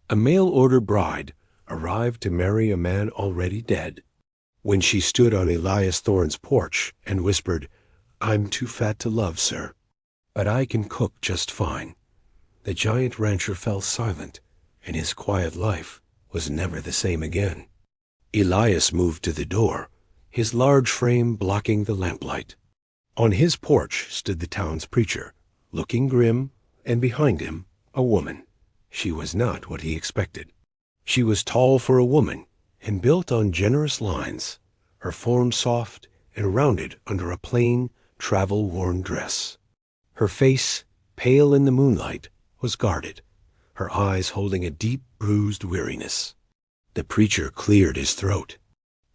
A mail-order bride arrived to marry a man already dead. When she stood on Elias Thorne's porch and whispered, "I'm too fat to love, sir, but I can cook just fine," the giant rancher fell silent, and his quiet life was never the same again. Elias moved to the door, his large frame blocking the lamplight. On his porch stood the town's preacher, looking grim, and behind him, a woman. She was not what he expected. She was tall for a woman and built on generous lines, her form soft and rounded under a plain, travel-worn dress. Her face, pale in the moonlight, was guarded, her eyes holding a deep, bruised weariness. The preacher cleared his throat.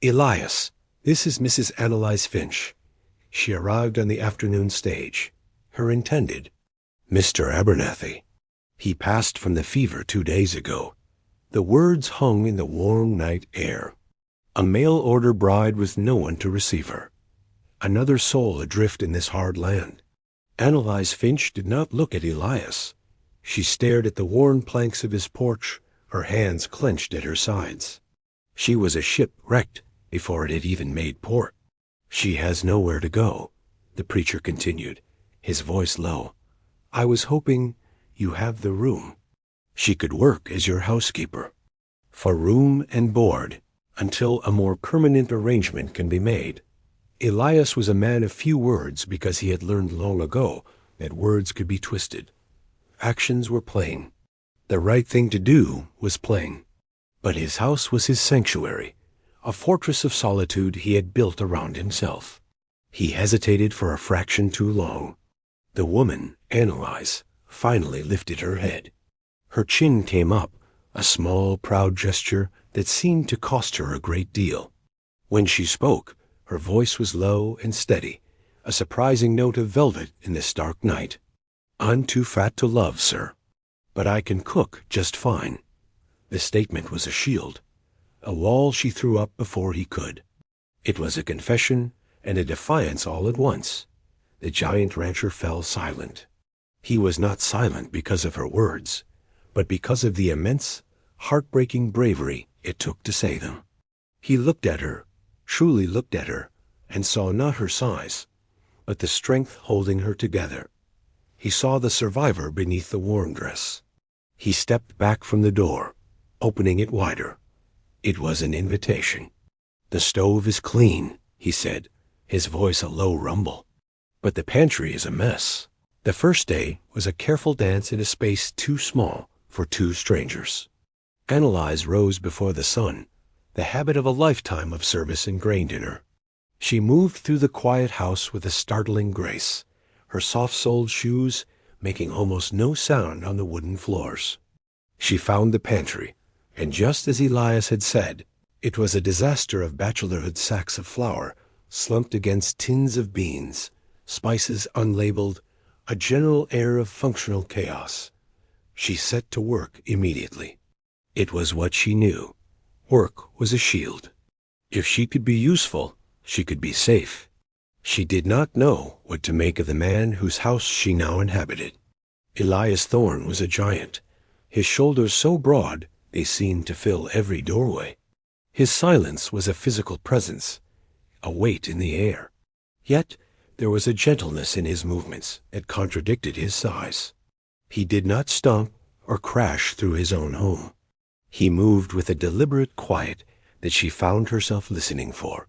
"Elias, this is Mrs. Annalise Finch. She arrived on the afternoon stage. Her intended, Mr. Abernathy. He passed from the fever 2 days ago." The words hung in the warm night air. A mail-order bride with no one to receive her. Another soul adrift in this hard land. Annalise Finch did not look at Elias. She stared at the worn planks of his porch, her hands clenched at her sides. She was a ship wrecked before it had even made port. "She has nowhere to go," the preacher continued, his voice low. "I was hoping you have the room. She could work as your housekeeper. For room and board, until a more permanent arrangement can be made." Elias was a man of few words because he had learned long ago that words could be twisted. Actions were plain. The right thing to do was plain. But his house was his sanctuary, a fortress of solitude he had built around himself. He hesitated for a fraction too long. The woman, Annalise, finally lifted her head. Her chin came up, a small, proud gesture that seemed to cost her a great deal. When she spoke, her voice was low and steady, a surprising note of velvet in this dark night. "I'm too fat to love, sir, but I can cook just fine." The statement was a shield, a wall she threw up before he could. It was a confession and a defiance all at once. The giant rancher fell silent. He was not silent because of her words, but because of the immense, heartbreaking bravery it took to say them. He looked at her, truly looked at her, and saw not her size, but the strength holding her together. He saw the survivor beneath the warm dress. He stepped back from the door, opening it wider. It was an invitation. "The stove is clean," he said, his voice a low rumble. "But the pantry is a mess." The first day was a careful dance in a space too small for two strangers. Annalise rose before the sun, the habit of a lifetime of service ingrained in her. She moved through the quiet house with a startling grace, her soft-soled shoes making almost no sound on the wooden floors. She found the pantry, and just as Elias had said, it was a disaster of bachelorhood sacks of flour slumped against tins of beans, spices unlabeled, a general air of functional chaos. She set to work immediately. It was what she knew. Work was a shield. If she could be useful, she could be safe. She did not know what to make of the man whose house she now inhabited. Elias Thorne was a giant, his shoulders so broad they seemed to fill every doorway. His silence was a physical presence, a weight in the air. Yet there was a gentleness in his movements that contradicted his size. He did not stomp or crash through his own home. He moved with a deliberate quiet that she found herself listening for.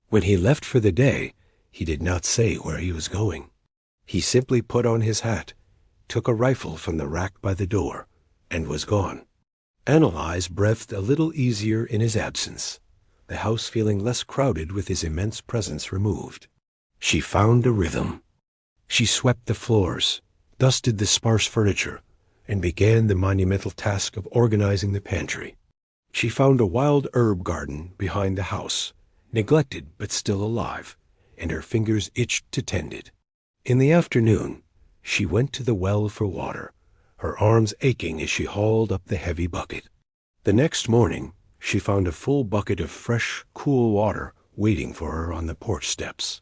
When he left for the day, he did not say where he was going. He simply put on his hat, took a rifle from the rack by the door, and was gone. Annalise breathed a little easier in his absence, the house feeling less crowded with his immense presence removed. She found a rhythm. She swept the floors, dusted the sparse furniture, and began the monumental task of organizing the pantry. She found a wild herb garden behind the house, neglected but still alive, and her fingers itched to tend it. In the afternoon, she went to the well for water, her arms aching as she hauled up the heavy bucket. The next morning, she found a full bucket of fresh, cool water waiting for her on the porch steps.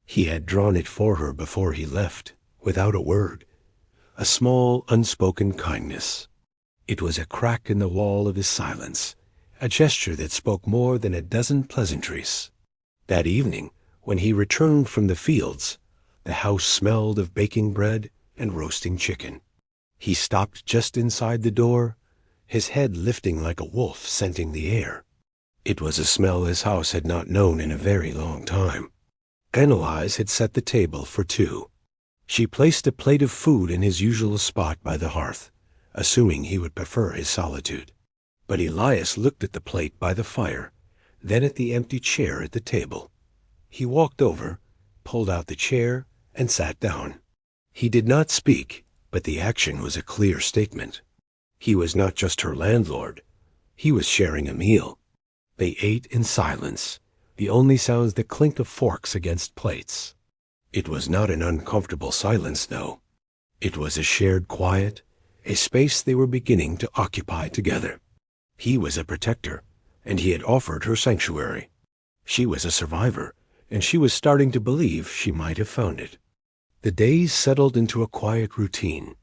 He had drawn it for her before he left, without a word, a small, unspoken kindness. It was a crack in the wall of his silence, a gesture that spoke more than a dozen pleasantries. That evening, when he returned from the fields, the house smelled of baking bread and roasting chicken. He stopped just inside the door, his head lifting like a wolf scenting the air. It was a smell his house had not known in a very long time. Annalise had set the table for two. She placed a plate of food in his usual spot by the hearth, assuming he would prefer his solitude. But Elias looked at the plate by the fire, then at the empty chair at the table. He walked over, pulled out the chair, and sat down. He did not speak, but the action was a clear statement. He was not just her landlord. He was sharing a meal. They ate in silence, the only sounds the clink of forks against plates. It was not an uncomfortable silence, though. It was a shared quiet, a space they were beginning to occupy together. He was a protector, and he had offered her sanctuary. She was a survivor, and she was starting to believe she might have found it. The days settled into a quiet routine,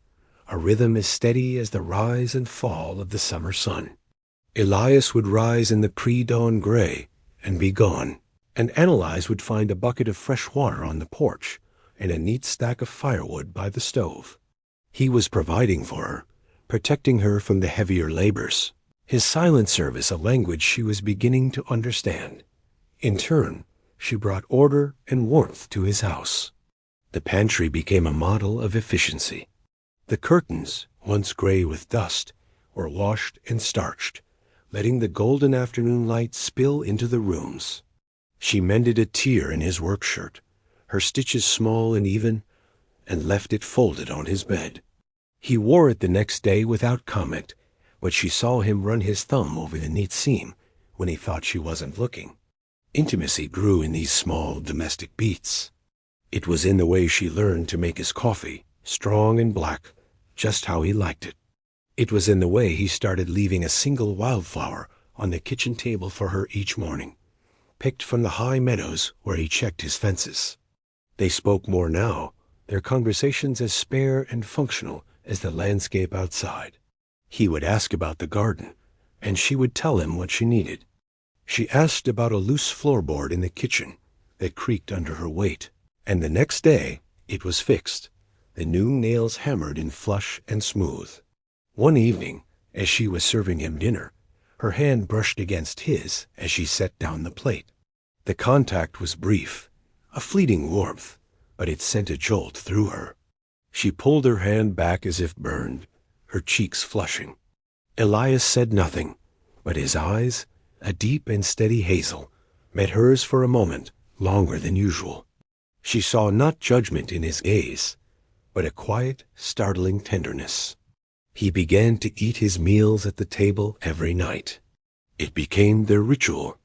a rhythm as steady as the rise and fall of the summer sun. Elias would rise in the pre-dawn gray and be gone, and Annalise would find a bucket of fresh water on the porch and a neat stack of firewood by the stove. He was providing for her, protecting her from the heavier labors, his silent service a language she was beginning to understand. In turn, she brought order and warmth to his house. The pantry became a model of efficiency. The curtains, once gray with dust, were washed and starched, letting the golden afternoon light spill into the rooms. She mended a tear in his work shirt, her stitches small and even, and left it folded on his bed. He wore it the next day without comment, but she saw him run his thumb over the neat seam when he thought she wasn't looking. Intimacy grew in these small domestic beats. It was in the way she learned to make his coffee, strong and black, just how he liked it. It was in the way he started leaving a single wildflower on the kitchen table for her each morning, picked from the high meadows where he checked his fences. They spoke more now, their conversations as spare and functional as the landscape outside. He would ask about the garden, and she would tell him what she needed. She asked about a loose floorboard in the kitchen that creaked under her weight, and the next day it was fixed, the new nails hammered in flush and smooth. One evening, as she was serving him dinner, her hand brushed against his as she set down the plate. The contact was brief, a fleeting warmth, but it sent a jolt through her. She pulled her hand back as if burned, her cheeks flushing. Elias said nothing, but his eyes, a deep and steady hazel, met hers for a moment, longer than usual. She saw not judgment in his gaze, but a quiet, startling tenderness. He began to eat his meals at the table every night. It became their ritual.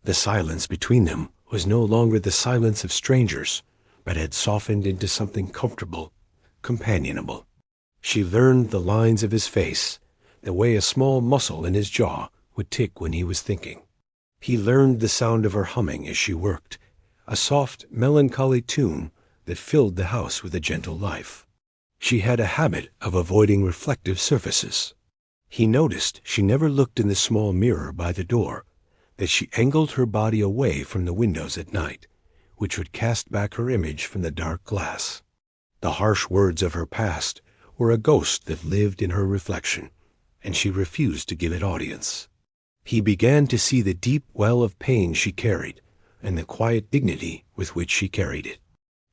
The silence between them was no longer the silence of strangers, but had softened into something comfortable, companionable. She learned the lines of his face, the way a small muscle in his jaw would tick when he was thinking. He learned the sound of her humming as she worked, a soft, melancholy tune that filled the house with a gentle life. She had a habit of avoiding reflective surfaces. He noticed she never looked in the small mirror by the door, that she angled her body away from the windows at night, which would cast back her image from the dark glass. The harsh words of her past were a ghost that lived in her reflection, and she refused to give it audience. He began to see the deep well of pain she carried, and the quiet dignity with which she carried it.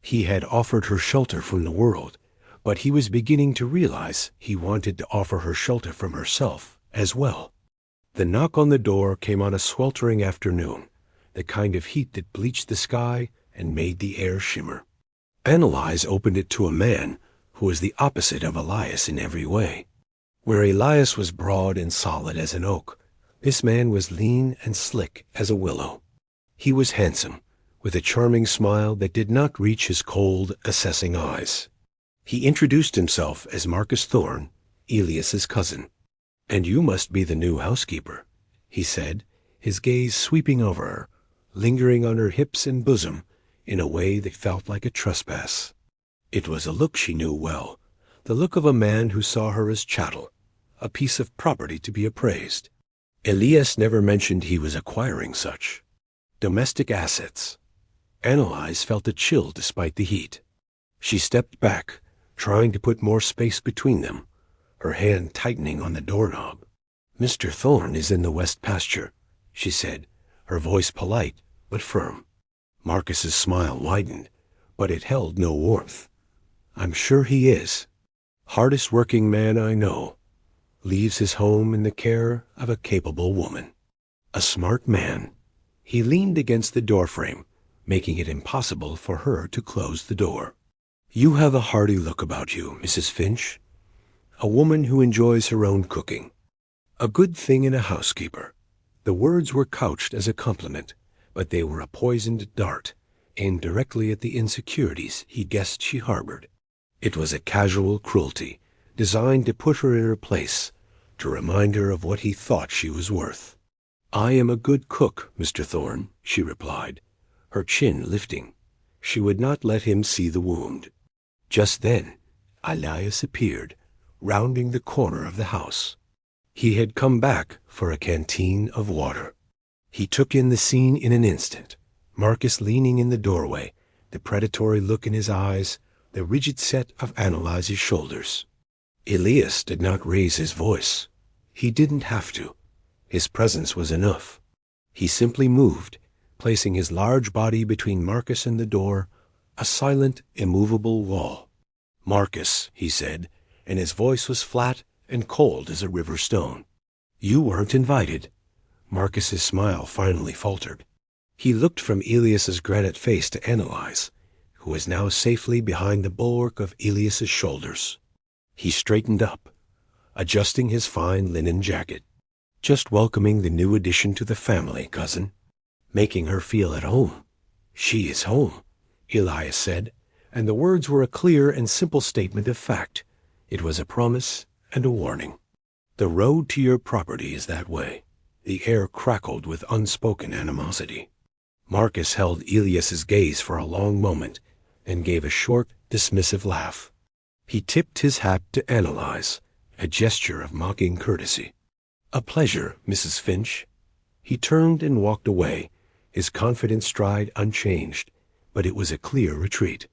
He had offered her shelter from the world, but he was beginning to realize he wanted to offer her shelter from herself as well. The knock on the door came on a sweltering afternoon, the kind of heat that bleached the sky and made the air shimmer. Annalise opened it to a man who was the opposite of Elias in every way. Where Elias was broad and solid as an oak, this man was lean and slick as a willow. He was handsome, with a charming smile that did not reach his cold, assessing eyes. He introduced himself as Marcus Thorne, Elias's cousin. "And you must be the new housekeeper," he said, his gaze sweeping over her, lingering on her hips and bosom in a way that felt like a trespass. It was a look she knew well, the look of a man who saw her as chattel, a piece of property to be appraised. Elias never mentioned he was acquiring such. Domestic assets. Annalise felt a chill despite the heat. She stepped back, trying to put more space between them, her hand tightening on the doorknob. "Mr. Thorne is in the west pasture," she said, her voice polite but firm. Marcus's smile widened, but it held no warmth. "I'm sure he is. Hardest working man I know. Leaves his home in the care of a capable woman. A smart man." He leaned against the doorframe, making it impossible for her to close the door. "You have a hearty look about you, Mrs. Finch. A woman who enjoys her own cooking. A good thing in a housekeeper." The words were couched as a compliment, but they were a poisoned dart, aimed directly at the insecurities he guessed she harbored. It was a casual cruelty, designed to put her in her place, to remind her of what he thought she was worth. "I am a good cook, Mr. Thorne," she replied, her chin lifting. She would not let him see the wound. Just then, Elias appeared, rounding the corner of the house. He had come back for a canteen of water. He took in the scene in an instant, Marcus leaning in the doorway, the predatory look in his eyes, the rigid set of Annalise's shoulders. Elias did not raise his voice. He didn't have to. His presence was enough. He simply moved, placing his large body between Marcus and the door, a silent, immovable wall. "Marcus," he said, and his voice was flat and cold as a river stone. "You weren't invited." Marcus's smile finally faltered. He looked from Elias's granite face to Annalise, who was now safely behind the bulwark of Elias's shoulders. He straightened up, adjusting his fine linen jacket. "Just welcoming the new addition to the family, cousin. Making her feel at home." "She is home," Elias said, and the words were a clear and simple statement of fact. It was a promise and a warning. "The road to your property is that way." The air crackled with unspoken animosity. Marcus held Elias's gaze for a long moment and gave a short, dismissive laugh. He tipped his hat to Annalise, a gesture of mocking courtesy. "A pleasure, Mrs. Finch." He turned and walked away, his confident stride unchanged, but it was a clear retreat.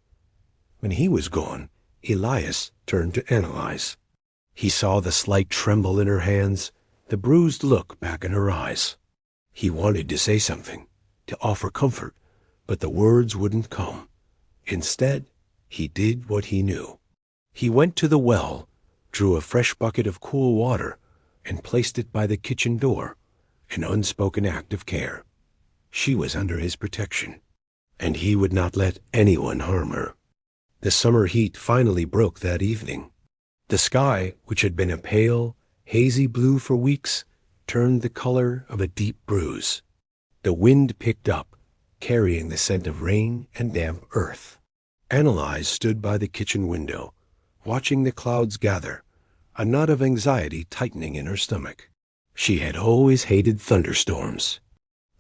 When he was gone, Elias turned to Annalise. He saw the slight tremble in her hands, the bruised look back in her eyes. He wanted to say something, to offer comfort, but the words wouldn't come. Instead, he did what he knew. He went to the well, drew a fresh bucket of cool water, and placed it by the kitchen door, an unspoken act of care. She was under his protection, and he would not let anyone harm her. The summer heat finally broke that evening. The sky, which had been a pale, hazy blue for weeks, turned the color of a deep bruise. The wind picked up, carrying the scent of rain and damp earth. Annalise stood by the kitchen window, watching the clouds gather, a knot of anxiety tightening in her stomach. She had always hated thunderstorms.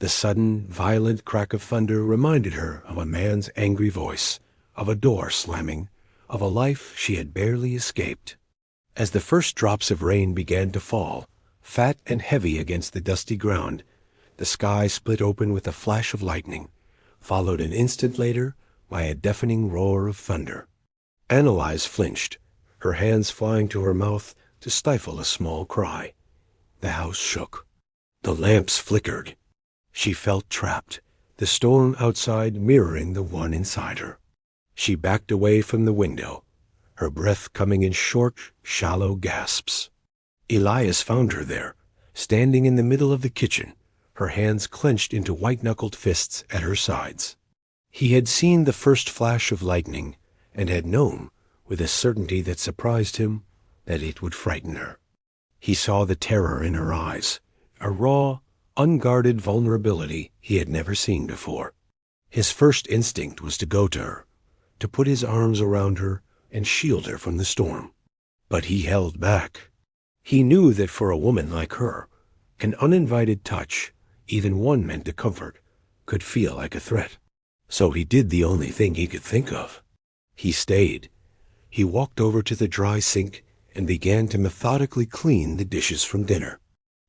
The sudden, violent crack of thunder reminded her of a man's angry voice, of a door slamming, of a life she had barely escaped. As the first drops of rain began to fall, fat and heavy against the dusty ground, the sky split open with a flash of lightning, followed an instant later by a deafening roar of thunder. Annalise flinched, her hands flying to her mouth to stifle a small cry. The house shook. The lamps flickered. She felt trapped, the storm outside mirroring the one inside her. She backed away from the window, her breath coming in short, shallow gasps. Elias found her there, standing in the middle of the kitchen, her hands clenched into white-knuckled fists at her sides. He had seen the first flash of lightning, and had known, with a certainty that surprised him, that it would frighten her. He saw the terror in her eyes, a raw, unguarded vulnerability he had never seen before. His first instinct was to go to her, to put his arms around her and shield her from the storm. But he held back. He knew that for a woman like her, an uninvited touch, even one meant to comfort, could feel like a threat. So he did the only thing he could think of. He stayed. He walked over to the dry sink and began to methodically clean the dishes from dinner.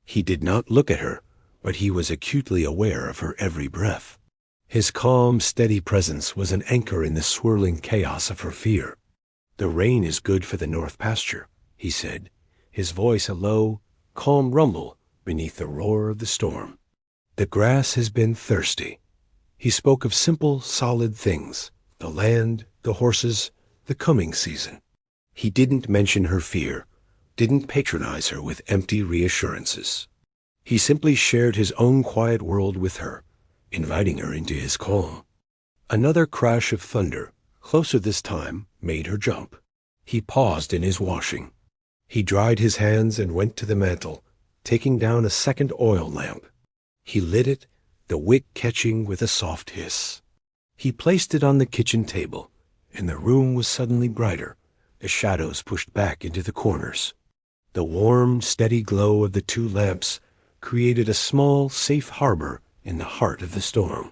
He did not look at her, but he was acutely aware of her every breath. His calm, steady presence was an anchor in the swirling chaos of her fear. "The rain is good for the north pasture," he said, his voice a low, calm rumble beneath the roar of the storm. "The grass has been thirsty." He spoke of simple, solid things, the land, the horses, the coming season. He didn't mention her fear, didn't patronize her with empty reassurances. He simply shared his own quiet world with her, inviting her into his calm. Another crash of thunder, closer this time, made her jump. He paused in his washing. He dried his hands and went to the mantel, taking down a second oil lamp. He lit it, the wick catching with a soft hiss. He placed it on the kitchen table, and the room was suddenly brighter, the shadows pushed back into the corners. The warm, steady glow of the two lamps created a small, safe harbor in the heart of the storm.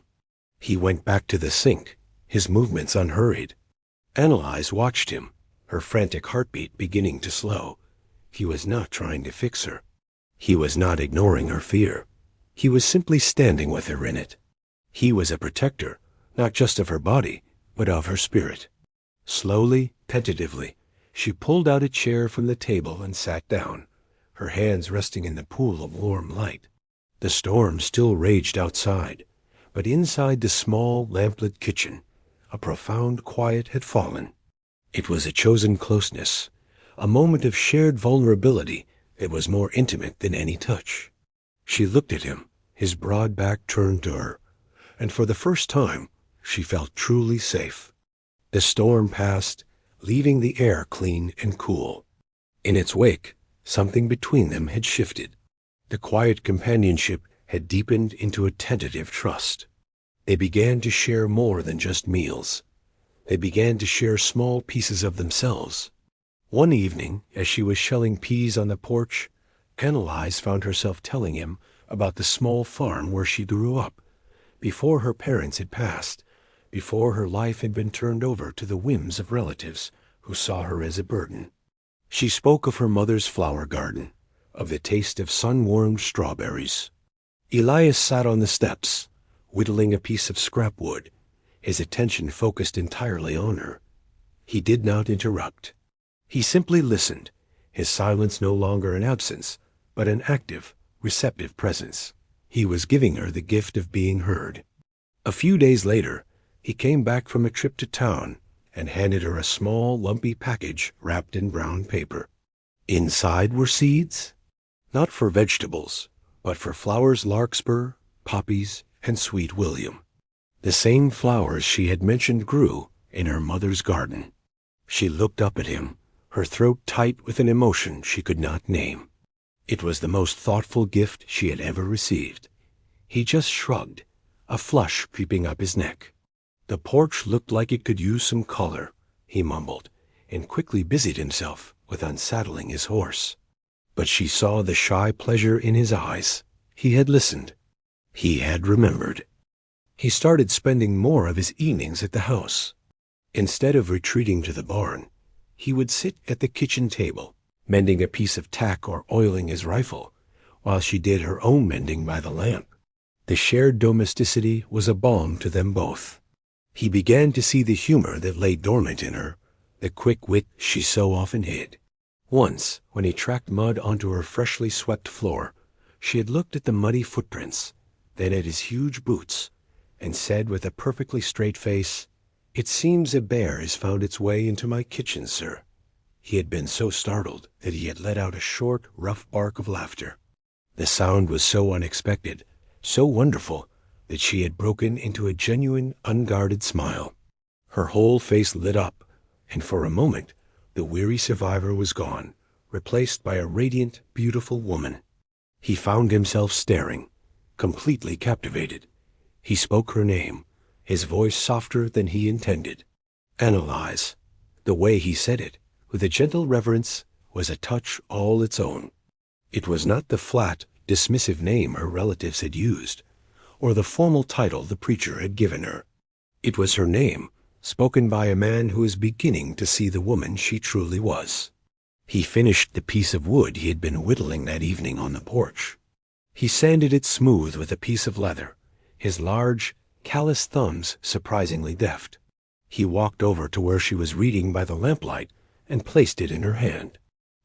He went back to the sink, his movements unhurried. Annalise watched him, her frantic heartbeat beginning to slow. He was not trying to fix her. He was not ignoring her fear. He was simply standing with her in it. He was a protector, not just of her body, but of her spirit. Slowly, tentatively, she pulled out a chair from the table and sat down, her hands resting in the pool of warm light. The storm still raged outside, but inside the small, lamplit kitchen, a profound quiet had fallen. It was a chosen closeness, a moment of shared vulnerability that was more intimate than any touch. She looked at him, his broad back turned to her, and for the first time she felt truly safe. The storm passed, leaving the air clean and cool. In its wake, something between them had shifted. The quiet companionship had deepened into a tentative trust. They began to share more than just meals. They began to share small pieces of themselves. One evening, as she was shelling peas on the porch, Annalise found herself telling him about the small farm where she grew up, before her parents had passed, before her life had been turned over to the whims of relatives who saw her as a burden. She spoke of her mother's flower garden, of the taste of sun-warmed strawberries. Elias sat on the steps, whittling a piece of scrap wood, his attention focused entirely on her. He did not interrupt. He simply listened, his silence no longer an absence, but an active, receptive presence. He was giving her the gift of being heard. A few days later, he came back from a trip to town and handed her a small, lumpy package wrapped in brown paper. Inside were seeds, not for vegetables, but for flowers larkspur, poppies, and sweet william. The same flowers she had mentioned grew in her mother's garden. She looked up at him, her throat tight with an emotion she could not name. It was the most thoughtful gift she had ever received. He just shrugged, a flush creeping up his neck. "The porch looked like it could use some color," he mumbled, and quickly busied himself with unsaddling his horse. But she saw the shy pleasure in his eyes. He had listened. He had remembered. He started spending more of his evenings at the house. Instead of retreating to the barn, he would sit at the kitchen table, mending a piece of tack or oiling his rifle, while she did her own mending by the lamp. The shared domesticity was a balm to them both. He began to see the humor that lay dormant in her, the quick wit she so often hid. Once, when he tracked mud onto her freshly swept floor, she had looked at the muddy footprints, then at his huge boots, and said with a perfectly straight face, "It seems a bear has found its way into my kitchen, sir." He had been so startled that he had let out a short, rough bark of laughter. The sound was so unexpected, so wonderful, that she had broken into a genuine, unguarded smile. Her whole face lit up, and for a moment the weary survivor was gone, replaced by a radiant, beautiful woman. He found himself staring, completely captivated. He spoke her name, his voice softer than he intended. Annalise. The way he said it, with a gentle reverence, was a touch all its own. It was not the flat, dismissive name her relatives had used, or the formal title the preacher had given her. It was her name, spoken by a man who was beginning to see the woman she truly was. He finished the piece of wood he had been whittling that evening on the porch. He sanded it smooth with a piece of leather, his large, callous thumbs surprisingly deft. He walked over to where she was reading by the lamplight and placed it in her hand.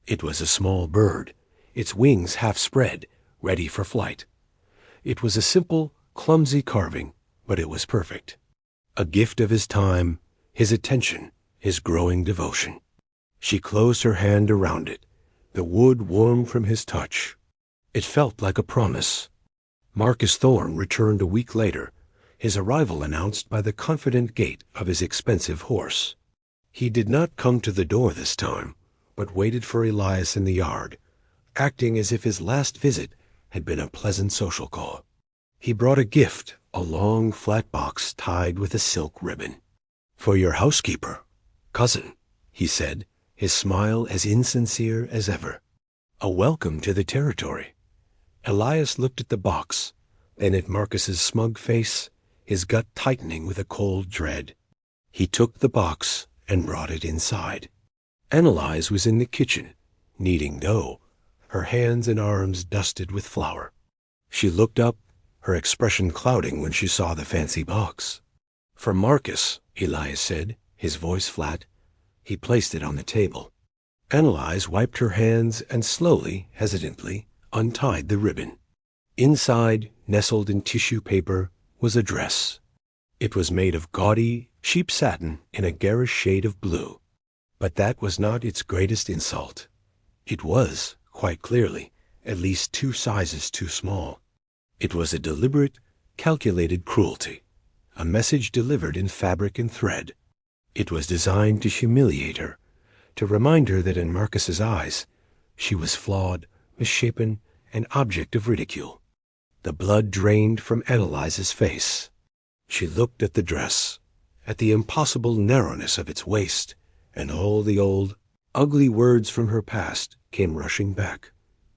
It was a small bird, its wings half spread, ready for flight. It was a simple, clumsy carving, but it was perfect. A gift of his time, his attention, his growing devotion. She closed her hand around it, the wood warm from his touch. It felt like a promise. Marcus Thorne returned a week later, his arrival announced by the confident gait of his expensive horse. He did not come to the door this time, but waited for Elias in the yard, acting as if his last visit had been a pleasant social call. He brought a gift, a long, flat box tied with a silk ribbon. "For your housekeeper, cousin," he said, his smile as insincere as ever. "A welcome to the territory." Elias looked at the box, then at Marcus's smug face, his gut tightening with a cold dread. He took the box and brought it inside. Annalise was in the kitchen, kneading dough, her hands and arms dusted with flour. She looked up, her expression clouding when she saw the fancy box. "For Marcus," Elias said, his voice flat. He placed it on the table. Annalise wiped her hands and slowly, hesitantly, untied the ribbon. Inside, nestled in tissue paper, was a dress. It was made of gaudy, cheap satin in a garish shade of blue. But that was not its greatest insult. It was, quite clearly, at least 2 sizes too small. It was a deliberate, calculated cruelty, a message delivered in fabric and thread. It was designed to humiliate her, to remind her that in Marcus's eyes, she was flawed, misshapen, an object of ridicule. The blood drained from Annalise's face. She looked at the dress, at the impossible narrowness of its waist, and all the old, ugly words from her past came rushing back.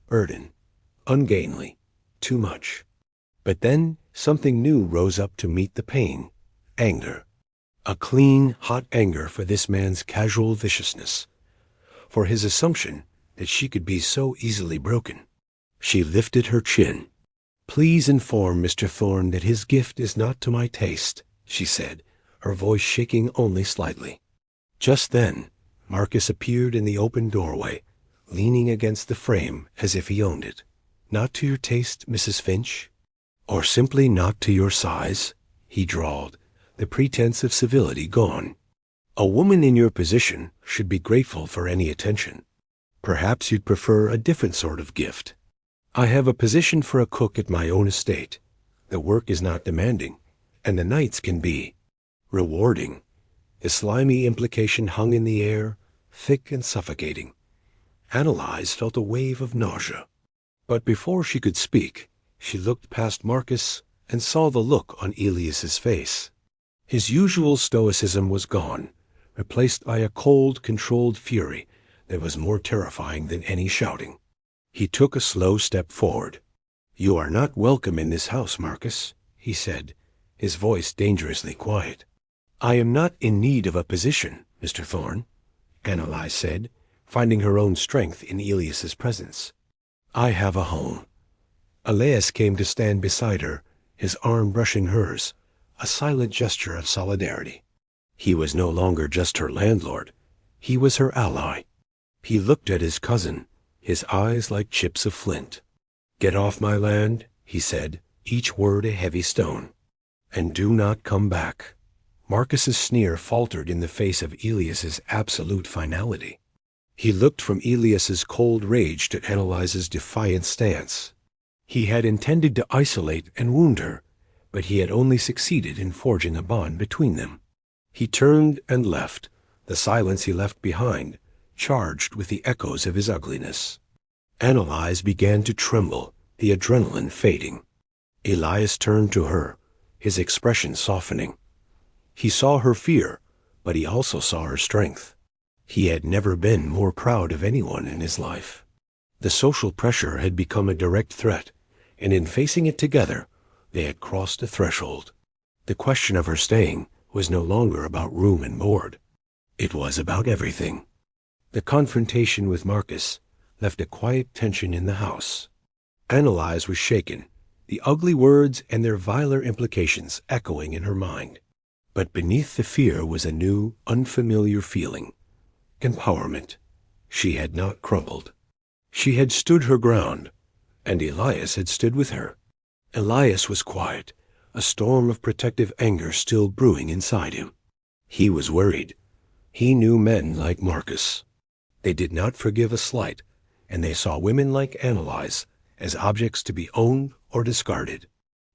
Burden, ungainly, too much. But then something new rose up to meet the pain. Anger. A clean, hot anger for this man's casual viciousness, for his assumption that she could be so easily broken. She lifted her chin. "Please inform Mr. Thorne that his gift is not to my taste," she said, her voice shaking only slightly. Just then, Marcus appeared in the open doorway, leaning against the frame as if he owned it. "Not to your taste, Mrs. Finch? Or simply not to your size?" he drawled, the pretense of civility gone. "A woman in your position should be grateful for any attention. Perhaps you'd prefer a different sort of gift. I have a position for a cook at my own estate. The work is not demanding, and the nights can be rewarding." The slimy implication hung in the air, thick and suffocating. Annalise felt a wave of nausea. But before she could speak, she looked past Marcus and saw the look on Elias's face. His usual stoicism was gone, replaced by a cold, controlled fury that was more terrifying than any shouting. He took a slow step forward. "You are not welcome in this house, Marcus," he said, his voice dangerously quiet. "I am not in need of a position, Mr. Thorne," Annalise said, finding her own strength in Elias's presence. "I have a home." Elias came to stand beside her, his arm brushing hers, a silent gesture of solidarity. He was no longer just her landlord. He was her ally. He looked at his cousin, his eyes like chips of flint. "Get off my land," he said, each word a heavy stone. "And do not come back." Marcus's sneer faltered in the face of Elias's absolute finality. He looked from Elias's cold rage to Annalise's defiant stance. He had intended to isolate and wound her, but he had only succeeded in forging a bond between them. He turned and left, the silence he left behind charged with the echoes of his ugliness. Annalise began to tremble, the adrenaline fading. Elias turned to her, his expression softening. He saw her fear, but he also saw her strength. He had never been more proud of anyone in his life. The social pressure had become a direct threat, and in facing it together, they had crossed a threshold. The question of her staying was no longer about room and board. It was about everything. The confrontation with Marcus left a quiet tension in the house. Annalise was shaken, the ugly words and their viler implications echoing in her mind. But beneath the fear was a new, unfamiliar feeling. Empowerment. She had not crumbled. She had stood her ground, and Elias had stood with her. Elias was quiet, a storm of protective anger still brewing inside him. He was worried. He knew men like Marcus. They did not forgive a slight, and they saw women like Annalise as objects to be owned or discarded.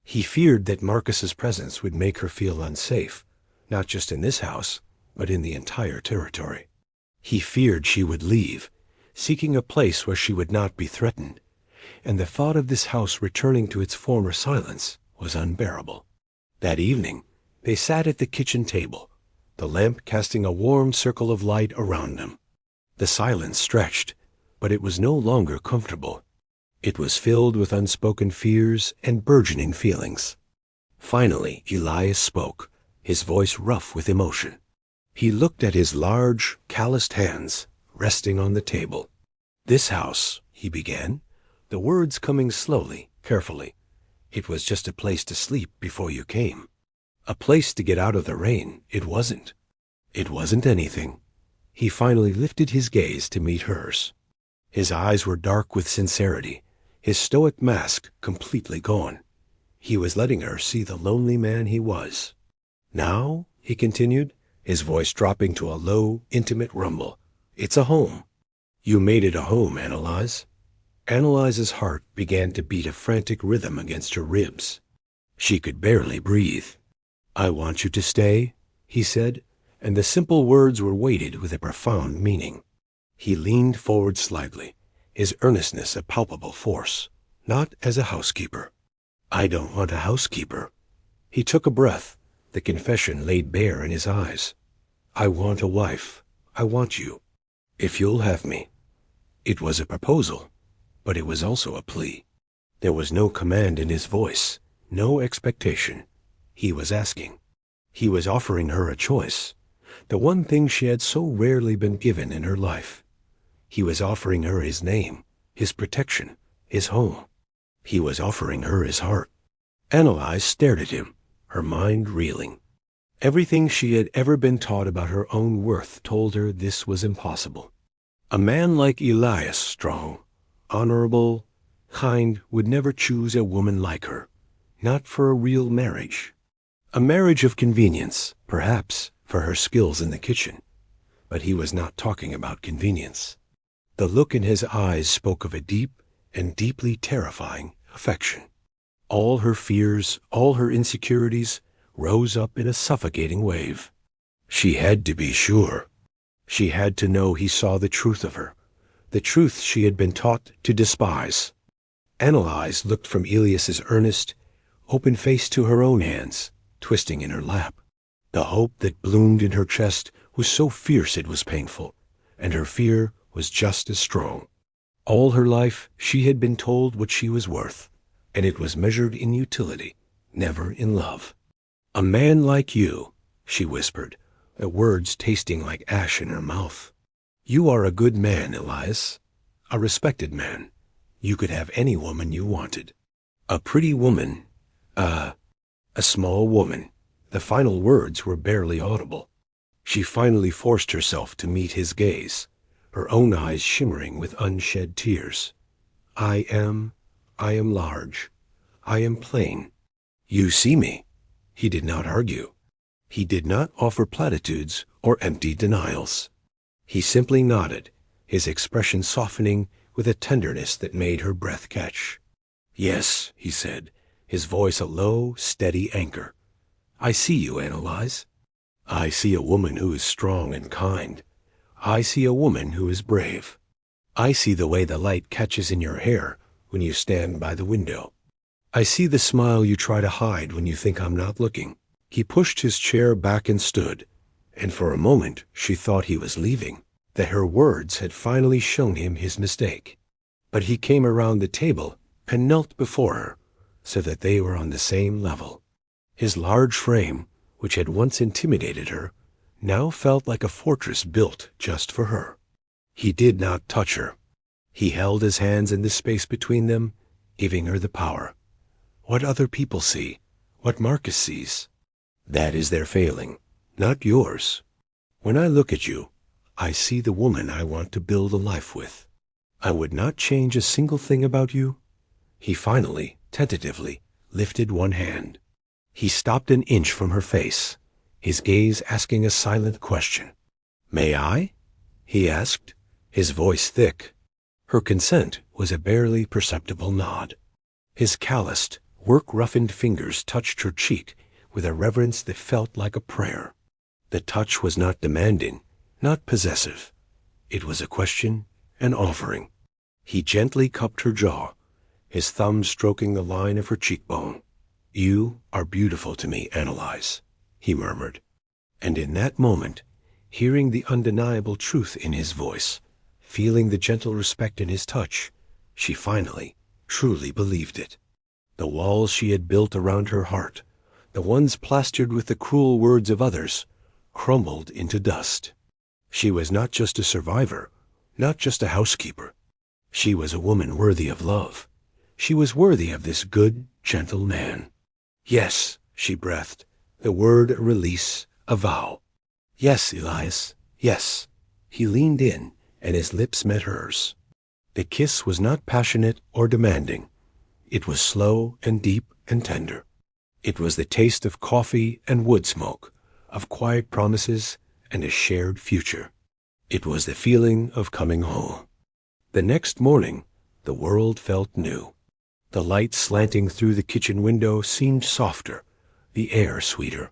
He feared that Marcus's presence would make her feel unsafe, not just in this house, but in the entire territory. He feared she would leave, seeking a place where she would not be threatened, and the thought of this house returning to its former silence was unbearable. That evening, they sat at the kitchen table, the lamp casting a warm circle of light around them. The silence stretched, but it was no longer comfortable. It was filled with unspoken fears and burgeoning feelings. Finally, Elias spoke, his voice rough with emotion. He looked at his large, calloused hands resting on the table. "This house," he began, the words coming slowly, carefully. "It was just a place to sleep before you came. A place to get out of the rain. It wasn't. It wasn't anything." He finally lifted his gaze to meet hers. His eyes were dark with sincerity, his stoic mask completely gone. He was letting her see the lonely man he was. "Now," he continued, his voice dropping to a low, intimate rumble, "it's a home. You made it a home, Annalise." Annalise's heart began to beat a frantic rhythm against her ribs. She could barely breathe. "I want you to stay," he said, and the simple words were weighted with a profound meaning. He leaned forward slightly, his earnestness a palpable force. "Not as a housekeeper." "I don't want a housekeeper." He took a breath, the confession laid bare in his eyes. "I want a wife. I want you. If you'll have me." It was a proposal, but it was also a plea. There was no command in his voice, no expectation. He was asking. He was offering her a choice, the one thing she had so rarely been given in her life. He was offering her his name, his protection, his home. He was offering her his heart. Annalise stared at him, her mind reeling. Everything she had ever been taught about her own worth told her this was impossible. A man like Elias, strong, honorable, kind, would never choose a woman like her, not for a real marriage. A marriage of convenience, perhaps, for her skills in the kitchen. But he was not talking about convenience. The look in his eyes spoke of a deep and deeply terrifying affection. All her fears, all her insecurities, rose up in a suffocating wave. She had to be sure. She had to know he saw the truth of her, the truth she had been taught to despise. Annalise looked from Elias's earnest, open face to her own hands, twisting in her lap. The hope that bloomed in her chest was so fierce it was painful, and her fear was just as strong. All her life she had been told what she was worth, and it was measured in utility, never in love. "A man like you," she whispered, the words tasting like ash in her mouth. "You are a good man, Elias. A respected man. You could have any woman you wanted. A pretty woman. A small woman." The final words were barely audible. She finally forced herself to meet his gaze, her own eyes shimmering with unshed tears. I am large. I am plain. You see me." He did not argue. He did not offer platitudes or empty denials. He simply nodded, his expression softening with a tenderness that made her breath catch. "Yes," he said, his voice a low, steady anchor. "I see you, Annalise. I see a woman who is strong and kind. I see a woman who is brave. I see the way the light catches in your hair when you stand by the window. I see the smile you try to hide when you think I'm not looking." He pushed his chair back and stood, and for a moment she thought he was leaving, that her words had finally shown him his mistake. But he came around the table and knelt before her, so that they were on the same level. His large frame, which had once intimidated her, now felt like a fortress built just for her. He did not touch her. He held his hands in the space between them, giving her the power. What other people see, what Marcus sees, that is their failing, not yours. When I look at you, I see the woman I want to build a life with. I would not change a single thing about you. He finally, tentatively, lifted one hand. He stopped an inch from her face, his gaze asking a silent question. "May I?" he asked, his voice thick. Her consent was a barely perceptible nod. His calloused, work-roughened fingers touched her cheek with a reverence that felt like a prayer. The touch was not demanding, not possessive. It was a question, an offering. He gently cupped her jaw, his thumb stroking the line of her cheekbone. "You are beautiful to me, Annalise," he murmured. And in that moment, hearing the undeniable truth in his voice, feeling the gentle respect in his touch, she finally, truly believed it. The walls she had built around her heart, the ones plastered with the cruel words of others, crumbled into dust. She was not just a survivor, not just a housekeeper. She was a woman worthy of love. She was worthy of this good, gentle man. "Yes," she breathed, the word a release, a vow. "Yes, Elias, yes." He leaned in, and his lips met hers. The kiss was not passionate or demanding. It was slow and deep and tender. It was the taste of coffee and wood smoke, of quiet promises and a shared future. It was the feeling of coming home. The next morning, the world felt new. The light slanting through the kitchen window seemed softer, the air sweeter.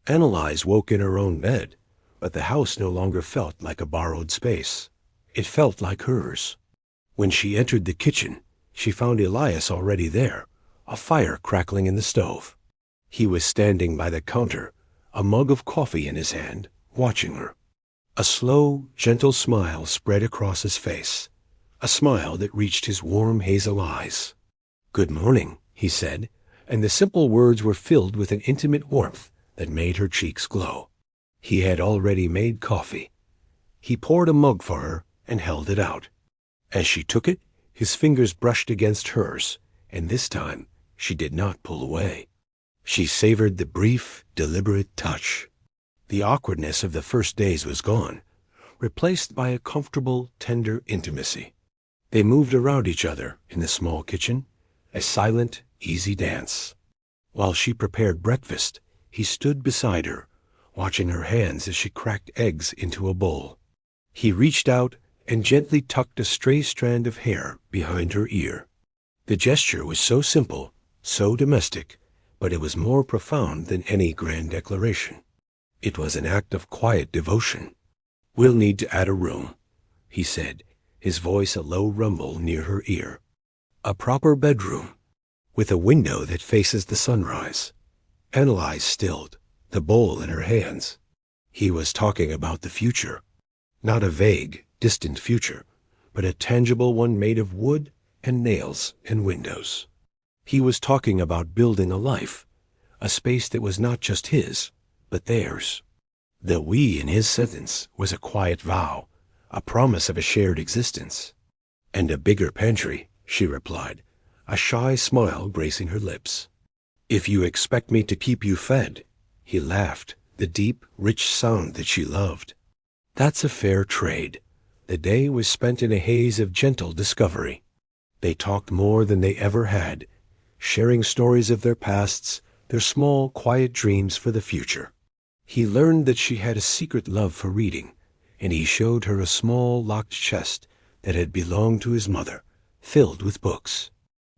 Annalise woke in her own bed, but the house no longer felt like a borrowed space. It felt like hers. When she entered the kitchen, she found Elias already there, a fire crackling in the stove. He was standing by the counter, a mug of coffee in his hand, watching her. A slow, gentle smile spread across his face, a smile that reached his warm hazel eyes. "Good morning," he said, and the simple words were filled with an intimate warmth that made her cheeks glow. He had already made coffee. He poured a mug for her and held it out. As she took it, his fingers brushed against hers, and this time she did not pull away. She savored the brief, deliberate touch. The awkwardness of the first days was gone, replaced by a comfortable, tender intimacy. They moved around each other in the small kitchen, a silent, easy dance. While she prepared breakfast, he stood beside her, watching her hands as she cracked eggs into a bowl. He reached out and gently tucked a stray strand of hair behind her ear. The gesture was so simple, so domestic, but it was more profound than any grand declaration. It was an act of quiet devotion. "We'll need to add a room," he said, his voice a low rumble near her ear. "A proper bedroom, with a window that faces the sunrise." Annalise stilled, the bowl in her hands. He was talking about the future, not a vague, distant future, but a tangible one made of wood and nails and windows. He was talking about building a life, a space that was not just his, but theirs. The "we" in his sentence was a quiet vow, a promise of a shared existence. "And a bigger pantry," she replied, a shy smile gracing her lips. "If you expect me to keep you fed," he laughed, the deep, rich sound that she loved. "That's a fair trade." The day was spent in a haze of gentle discovery. They talked more than they ever had, sharing stories of their pasts, their small, quiet dreams for the future. He learned that she had a secret love for reading, and he showed her a small, locked chest that had belonged to his mother, filled with books.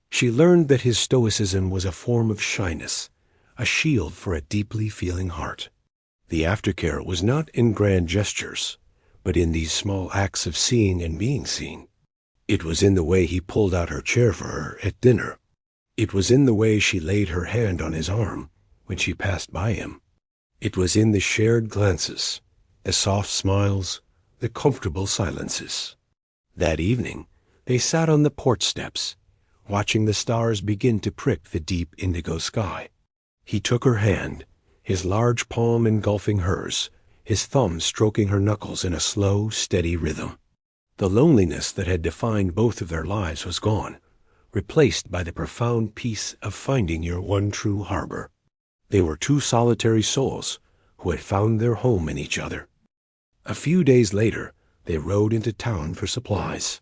She learned that his stoicism was a form of shyness, a shield for a deeply feeling heart. The aftercare was not in grand gestures, but in these small acts of seeing and being seen. It was in the way he pulled out her chair for her at dinner. It was in the way she laid her hand on his arm when she passed by him. It was in the shared glances, the soft smiles, the comfortable silences. That evening, they sat on the porch steps, watching the stars begin to prick the deep indigo sky. He took her hand, his large palm engulfing hers, his thumb stroking her knuckles in a slow, steady rhythm. The loneliness that had defined both of their lives was gone, replaced by the profound peace of finding your one true harbor. They were two solitary souls who had found their home in each other. A few days later, they rode into town for supplies.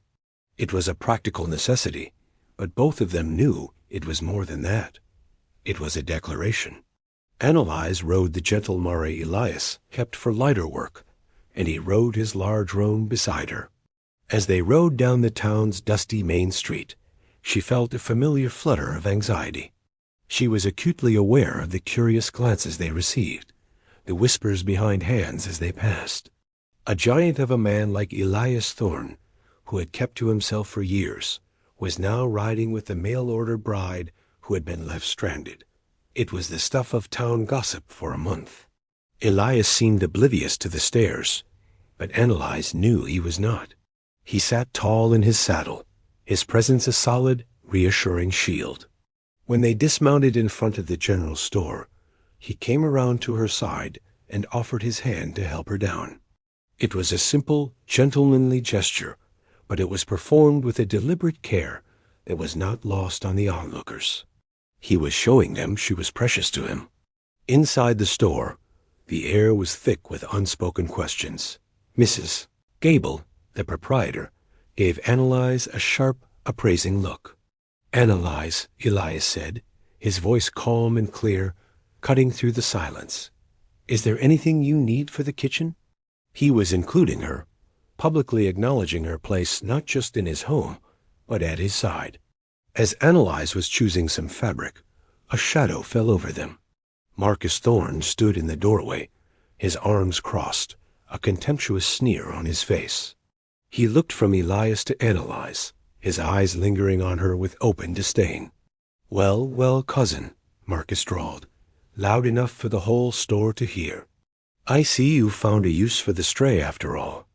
It was a practical necessity, but both of them knew it was more than that. It was a declaration. Annalise rode the gentle Mare Elias, kept for lighter work, and he rode his large roan beside her. As they rode down the town's dusty main street, she felt a familiar flutter of anxiety. She was acutely aware of the curious glances they received, the whispers behind hands as they passed. A giant of a man like Elias Thorne, who had kept to himself for years, was now riding with the mail-order bride who had been left stranded. It was the stuff of town gossip for a month. Elias seemed oblivious to the stairs, but Annalise knew he was not. He sat tall in his saddle, his presence a solid, reassuring shield. When they dismounted in front of the general store, he came around to her side and offered his hand to help her down. It was a simple, gentlemanly gesture, but it was performed with a deliberate care that was not lost on the onlookers. He was showing them she was precious to him. Inside the store, the air was thick with unspoken questions. Mrs. Gable, the proprietor, gave Annalise a sharp, appraising look. "Annalise," Elias said, his voice calm and clear, cutting through the silence. "Is there anything you need for the kitchen?" He was including her, publicly acknowledging her place not just in his home, but at his side. As Annalise was choosing some fabric, a shadow fell over them. Marcus Thorne stood in the doorway, his arms crossed, a contemptuous sneer on his face. He looked from Elias to Annalise, his eyes lingering on her with open disdain. "Well, well, cousin," Marcus drawled, loud enough for the whole store to hear. "I see you found a use for the stray after all.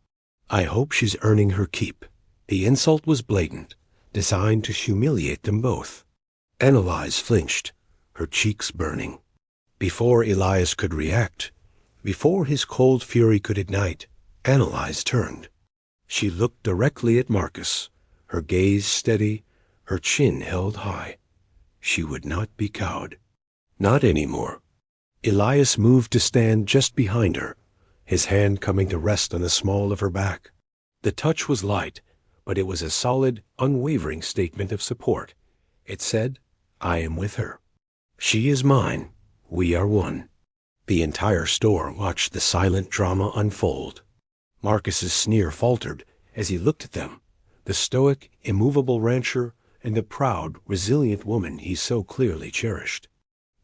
I hope she's earning her keep." The insult was blatant, designed to humiliate them both. Annalise flinched, her cheeks burning. Before Elias could react, before his cold fury could ignite, Annalise turned. She looked directly at Marcus, her gaze steady, her chin held high. She would not be cowed. Not anymore. Elias moved to stand just behind her, his hand coming to rest on the small of her back. The touch was light, but it was a solid, unwavering statement of support. It said, "I am with her. She is mine. We are one." The entire store watched the silent drama unfold. Marcus's sneer faltered as he looked at them, the stoic, immovable rancher and the proud, resilient woman he so clearly cherished.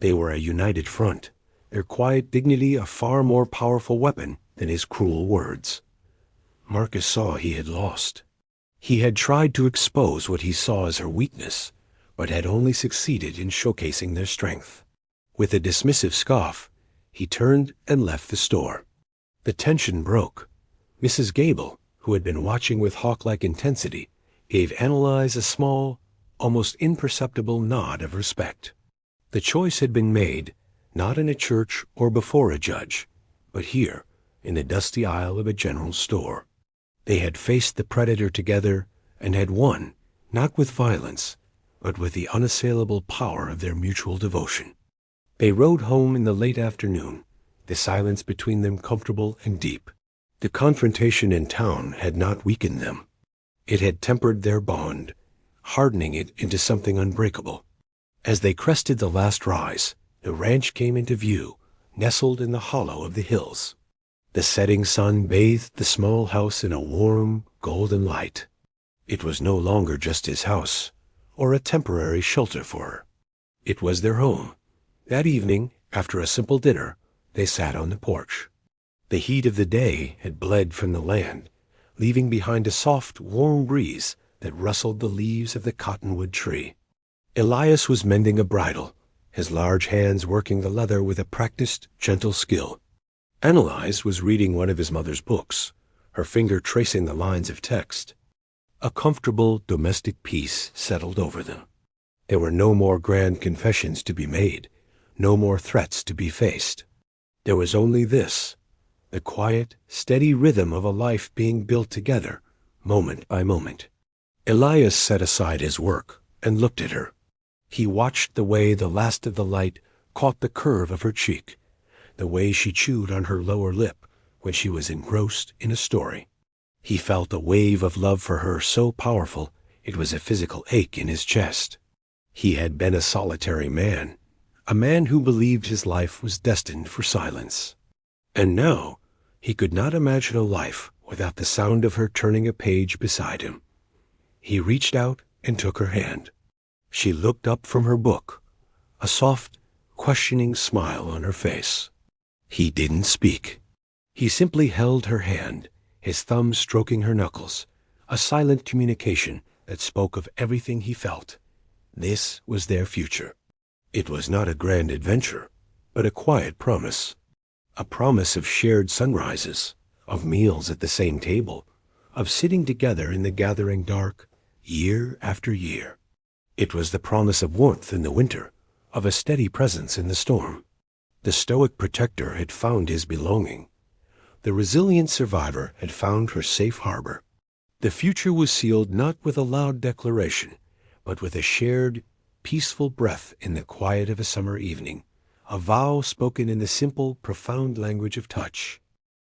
They were a united front, their quiet dignity a far more powerful weapon than his cruel words. Marcus saw he had lost. He had tried to expose what he saw as her weakness, but had only succeeded in showcasing their strength. With a dismissive scoff, he turned and left the store. The tension broke. Mrs. Gable, who had been watching with hawk-like intensity, gave Annalise a small, almost imperceptible nod of respect. The choice had been made, not in a church or before a judge, but here, in the dusty aisle of a general store. They had faced the predator together and had won, not with violence, but with the unassailable power of their mutual devotion. They rode home in the late afternoon, the silence between them comfortable and deep. The confrontation in town had not weakened them. It had tempered their bond, hardening it into something unbreakable. As they crested the last rise, the ranch came into view, nestled in the hollow of the hills. The setting sun bathed the small house in a warm, golden light. It was no longer just his house, or a temporary shelter for her. It was their home. That evening, after a simple dinner, they sat on the porch. The heat of the day had bled from the land, leaving behind a soft, warm breeze that rustled the leaves of the cottonwood tree. Elias was mending a bridle, his large hands working the leather with a practiced, gentle skill. Annalise was reading one of his mother's books, her finger tracing the lines of text. A comfortable domestic peace settled over them. There were no more grand confessions to be made, no more threats to be faced. There was only this, the quiet, steady rhythm of a life being built together, moment by moment. Elias set aside his work and looked at her. He watched the way the last of the light caught the curve of her cheek, the way she chewed on her lower lip when she was engrossed in a story. He felt a wave of love for her so powerful it was a physical ache in his chest. He had been a solitary man, a man who believed his life was destined for silence. And now he could not imagine a life without the sound of her turning a page beside him. He reached out and took her hand. She looked up from her book, a soft, questioning smile on her face. He didn't speak. He simply held her hand, his thumb stroking her knuckles, a silent communication that spoke of everything he felt. This was their future. It was not a grand adventure, but a quiet promise. A promise of shared sunrises, of meals at the same table, of sitting together in the gathering dark, year after year. It was the promise of warmth in the winter, of a steady presence in the storm. The stoic protector had found his belonging. The resilient survivor had found her safe harbor. The future was sealed not with a loud declaration, but with a shared, peaceful breath in the quiet of a summer evening, a vow spoken in the simple, profound language of touch.